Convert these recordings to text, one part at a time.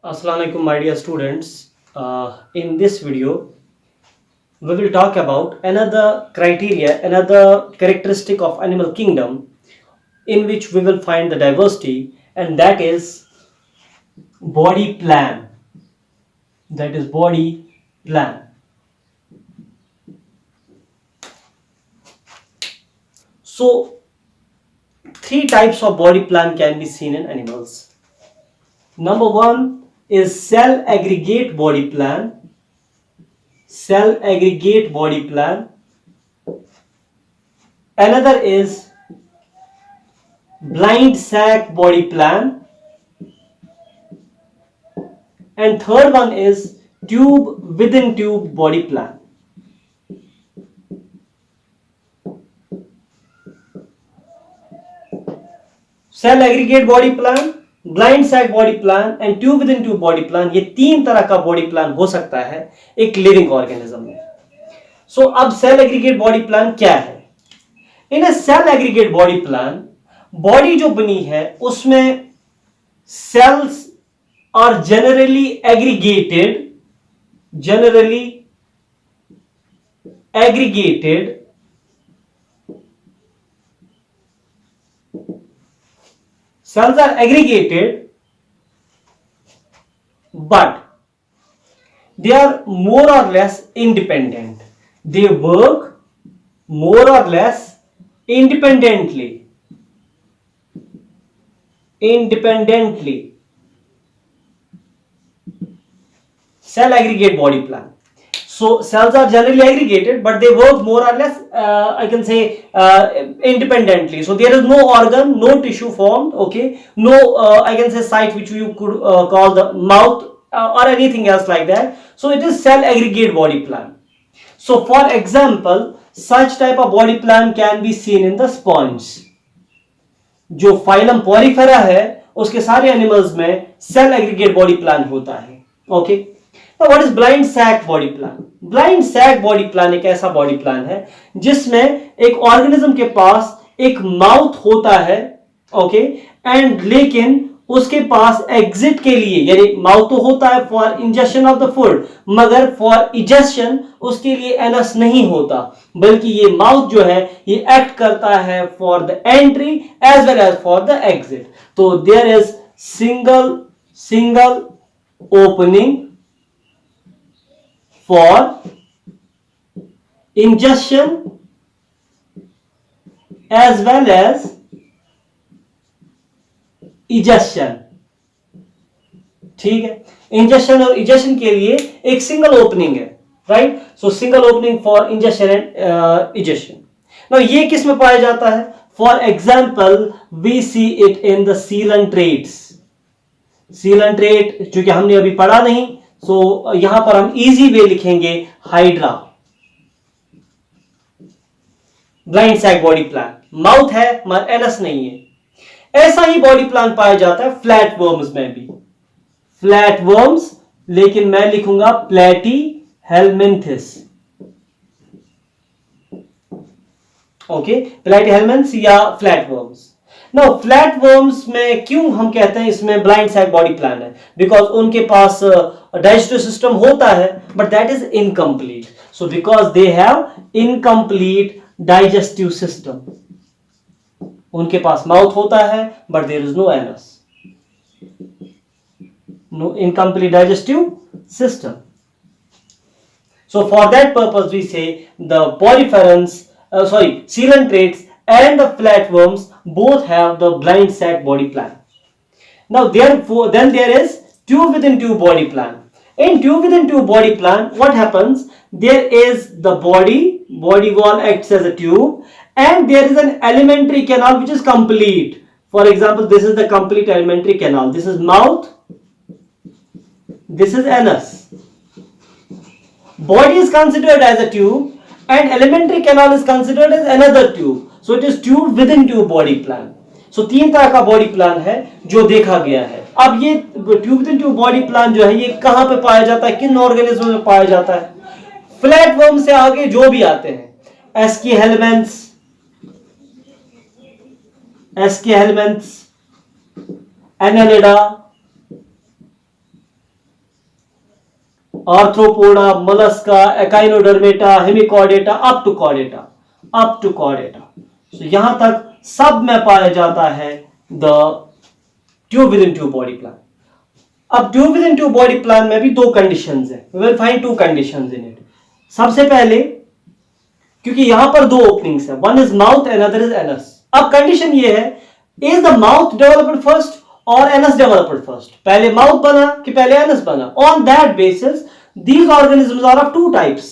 Assalamu alaikum, my dear students. In this video, we will talk about another criteria, another characteristic of animal kingdom in which we will find the diversity, and that is body plan. That is body plan. So, three types of body plan can be seen in animals. Number one is cell aggregate body plan. Cell aggregate body plan. Another is blind sac body plan, and third one is tube within tube body plan. Cell aggregate body plan, blind sac body plan and tube within tube body plan, ये तीन तरह का body plan हो सकता है एक living organism में. सो अब सेल एग्रीगेट बॉडी प्लान क्या है? In a cell aggregate body plan, body जो बनी है उसमें cells are generally aggregated cells are aggregated, but they are more or less independent. They work more or less independently. Cell aggregate body plan. So cells are generally aggregated, but they work more or less, I can say, independently. So there is no organ, no tissue formed, okay, no, I can say, site which you could call the mouth or anything else like that. So it is cell aggregate body plan. So for example, such type of body plan can be seen in the sponge. जो phylum Porifera है उसके सारे animals में cell aggregate body plan होता है. Okay, what is blind sac body plan? Blind sac body plan एक ऐसा body plan है जिसमें एक ऑर्गेनिज्म के पास एक माउथ होता है, ओके, एंड लेकिन उसके पास एग्जिट के लिए, यानी माउथ तो होता है for injection of the food, मगर फॉर इजेक्शन उसके लिए एनस नहीं होता, बल्कि ये माउथ जो है ये एक्ट करता है for the entry as well as for the exit. तो there is single opening for ingestion as well as ejection. ठीक है, इंजेक्शन और इजेक्शन के लिए एक सिंगल ओपनिंग है, right? So single opening for injection and ejection. Now ये किस में पाया जाता है? For example we see it in the coelenterates. Coelenterate जो कि हमने अभी पढ़ा नहीं, सो यहां पर हम इजी वे लिखेंगे hydra. Blind sac body plan, mouth है मगर एनस नहीं है. ऐसा ही बॉडी प्लान पाया जाता है फ्लैट वर्म्स में भी. फ्लैट वर्म्स, लेकिन मैं लिखूंगा प्लेटी हेलमिंथिस. ओके, प्लेटी हेलमिंथ्स या flat worms. Now flat worms में क्यों हम कहते हैं इसमें ब्लाइंड सैक बॉडी प्लान है? बिकॉज उनके पास डाइजेस्टिव सिस्टम होता है but that is incomplete. So because they have incomplete digestive system. उनके पास माउथ होता है but there is no anus, no incomplete digestive system. So for that purpose we say the poriferans, coelentrates and the flatworms both have the blind sac body plan. Now therefore then there is tube within tube body plan. In tube within tube body plan, what happens? There is the body wall acts as a tube, and there is an alimentary canal which is complete. For example, this is the complete alimentary canal. This is mouth, this is anus. Body is considered as a tube and alimentary canal is considered as another tube. So it is tube within tube body plan. So तीन तरह का body plan है जो देखा गया है. अब ये tube within tube body plan जो है ये कहां पे पाया जाता है, किन ऑर्गेनिज्म में पाया जाता है? फ्लैट वर्म से आगे जो भी आते हैं, Aschelminthes, Annelida, Arthropoda, Mollusca, Echinodermata, Hemichordata, up to Chordata. So, यहां तक सब में पाया जाता है the tube within tube body plan. अब tube within tube body plan में भी दो कंडीशंस है, we will find two conditions in it. सबसे पहले, क्योंकि यहां पर दो ओपनिंग्स है, one is mouth and other is anus. अब कंडीशन ये है, is the mouth developed first और एनस डेवलप्ड फर्स्ट? पहले माउथ बना कि पहले एनस बना? On that basis these organisms are of two types.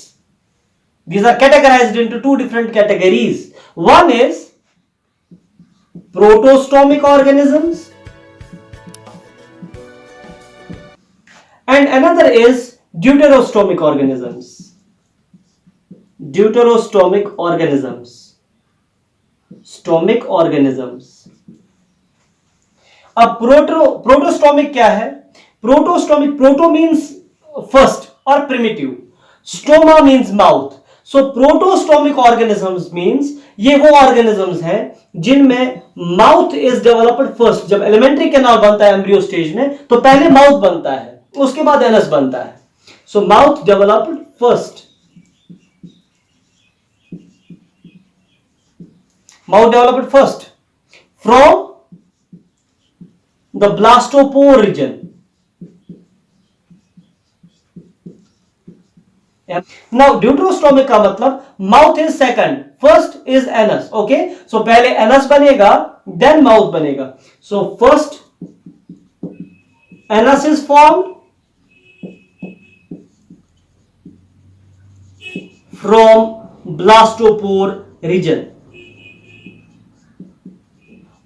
These are categorized into two different categories. One is protostomic organisms and another is deuterostomic organisms. Deuterostomic organisms. Stomic organisms. अब प्रोटोस्टोमिक क्या है? प्रोटोस्टोमिक, proto means first और primitive, stoma means mouth. सो प्रोटोस्टोमिक organisms means ये वो organisms हैं जिनमें mouth is developed first. जब alimentary canal बनता है एम्ब्रियो स्टेज में, तो पहले माउथ बनता है, उसके बाद एनस बनता है। So mouth developed first, mouth developed first from the blastopore region. Now deuterostomic का मतलब mouth is second, first is anus. Okay, so पहले एनस बनेगा, देन माउथ बनेगा। So first anus is formed from blastopore region.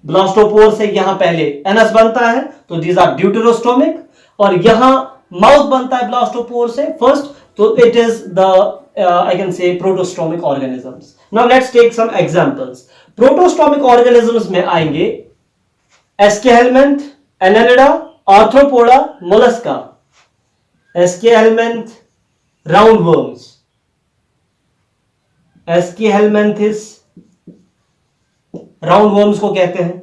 Blastopore से यहां पहले anus बनता है, तो दीज आर ड्यूटेरोस्टोमिक, और यहां माउथ बनता है ब्लास्टोपोर से first, so it is the I can say protostomic organisms. Now let's take some examples. Protostomic organisms में आएंगे Aschelminthes, Annelida, Arthropoda, Mollusca. Aschelminthes round worms, Aschelminthes round worms को कहते हैं।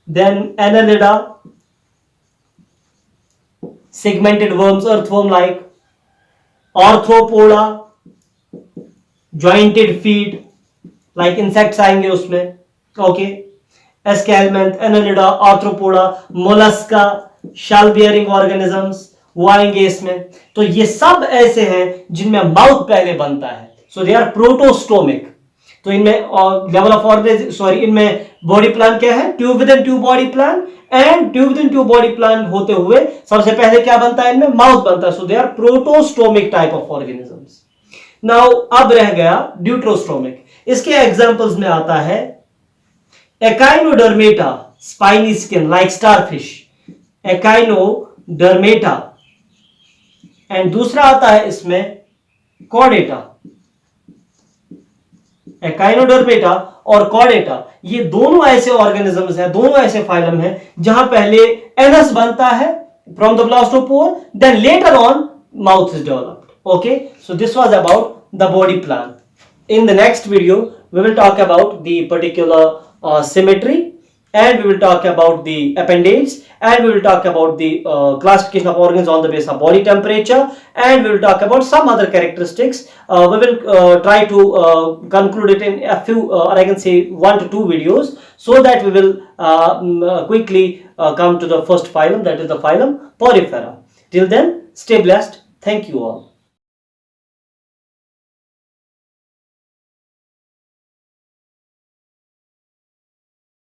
Then Annelida segmented worms, earthworm like. Arthropoda jointed feet like insects आएंगे उसमें। Okay, Aschelminthes, Annelida, Arthropoda, Mollusca, shell bearing organisms वो आएंगे इसमें। तो ये सब ऐसे हैं जिनमें माउथ पहले बनता है, सो दे आर प्रोटोस्टोमिक। तो इनमें लेवल ऑफ ऑर्गेनिज्म, सॉरी, इनमें बॉडी प्लान क्या है? Tube within tube body plan. And tube within tube body plan होते हुए सबसे पहले क्या बनता है? इनमें माउथ बनता है। So they are protostomic type of organisms. Now अब रह गया ड्यूटेरोस्टोमिक। इसके एग्जांपल्स में आता है Echinodermata, spiny skin like starfish, Echinodermata. And दूसरा आता है इसमें कॉर्डेटा। एकाइनोडर्मेटा और कॉर्डेटा, ये दोनों ऐसे ऑर्गेनिजम्स हैं, दोनों ऐसे फाइलम हैं जहां पहले एनस बनता है from the blastopore, then later on mouth is developed. Okay, so this was about the body plan. In the next video, we will talk about the particular symmetry, and we will talk about the appendage, and we will talk about the classification of organs on the basis of body temperature, and we will talk about some other characteristics. We will try to conclude it in a few, or I can say 1 to 2 videos, so that we will quickly come to the first phylum, that is the phylum Porifera. Till then, stay blessed. Thank you all.